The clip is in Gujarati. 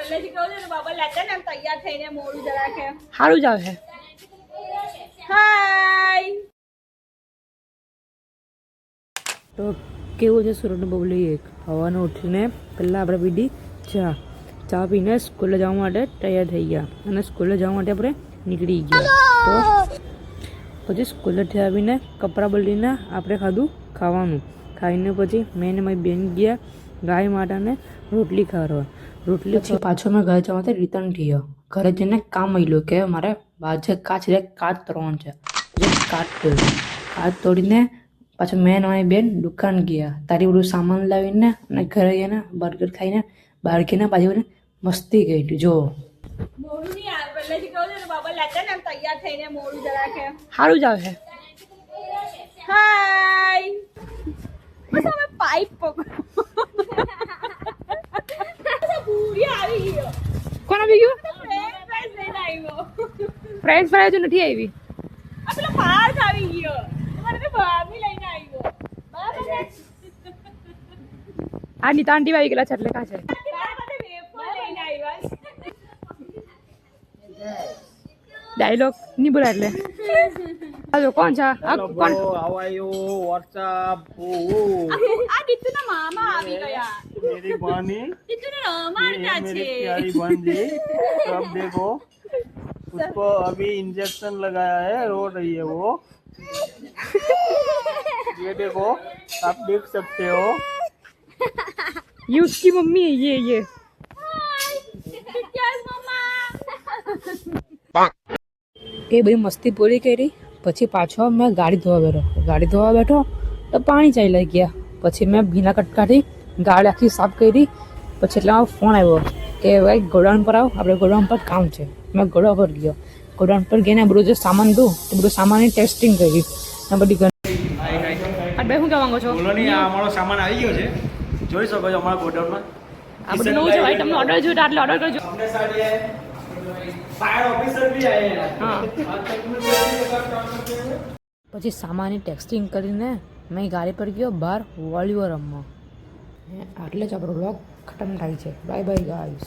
પહેલેથી કહું છું ને બાબા લેતા ને તૈયાર થઈને મોડું જરા કે સારું જ આવે. હાય તો કેવું છે સુરતનું બબલી એક હવાનું ઉઠીને પહેલાં આપણે પીધી ચા પીને સ્કૂલે જવા માટે તૈયાર થઈ ગયા અને સ્કૂલે જવા માટે આપણે નીકળી ગયા. તો પછી સ્કૂલેથી આવીને કપડાં બદલીને આપણે ખાવાનું ખાઈને પછી મેં ને મારી બેન ગયા ગાય માતાને રોટલી ખાવા. રોટલી પછી પાછો મેં ઘરે જવા માટે રિટર્ન થયો. ઘરે જઈને કામ મળ્યું કે મારે બાજુ કાચ તોડવાનું છે. કાચ તોડીને પાછું મેં મારી બેન દુકાન ગયા. તારી બધું સામાન લાવીને અને ઘરે જઈને બર્ગર ખાઈને બહાર ગઈને પાછી મસ્તી કરી. જો મોડું નહીં આવે પહેલેથી કહું છું ને બાબા લેતા ને તૈયાર થઈને મોડું જરા કે સારું જ આવે. હાય બસ હવે પાઇપ પકડો પૂરી આવી ગયો. કોણ આવી ગયું? ફ્રેન્ચ લઈને આવ્યો. ફ્રેન્ચ ફ્રાય હજુ નથી આવી. આ પેલો પાર્થ આવી ગયો. તમારે તો ભાભી લઈને આવ્યો. બરાબર ને? આ નીતા આંટી આવી ગયેલા છે એટલે કાં છે તારા માટે વેફર લઈને આવ્યા. ડાયલોગ નહીં બોલા એટલે હાલો કોણ છે કોણ? How are you? What's up? આ દીતુના મામા આવી ગયા. मेरी बानी દીતુના રમાડતા मेरी છે. प्यारी बंदी तो अब देखो उसको अभी इंजेक्शन लगाया है रो रही है वो ये देखो आप देख सकते हो ये उसकी मम्मी है ये યસ મમ્મા. એ બધી મસ્તી પૂરી કરી પછી પાછો મેં ગાડી ધોવા બેઠો તો પાણી ચાલી ગયા. પછી મેં ભીના કટકાથી ગાડી આખી સાફ કરી. પછી એટલે ફોન આવ્યો કે ભાઈ ગોડાઉન પર આવો, આપણે ગોડાઉન પર કામ છે. મેં ગોડાઉન પર ગયો. ગોડાઉન પર ગઈને બધું જે સામાન હતું એ બધું સામાનની ટેસ્ટિંગ કરી ને બધી ભાઈ શું કહેવા માંગો છો? બોલો નહીં આ અમારો સામાન આવી ગયો છે જોઈ શકો છો અમારા ગોડાઉનમાં આ બધું નવું છે ભાઈ. તમને ઓર્ડર જોઈએ એટલે ઓર્ડર કરજો. हमने साड़ी है फायर ऑफिसर भी आए हैं હા हाँ પછી સામાનની ટેસ્ટિંગ કરીને મેં ગાડી પર ગયો બહાર વોલીબોલ રમવા. આટલે જ આપણો વ્લોગ ખતમ થાય છે. Bye bye guys.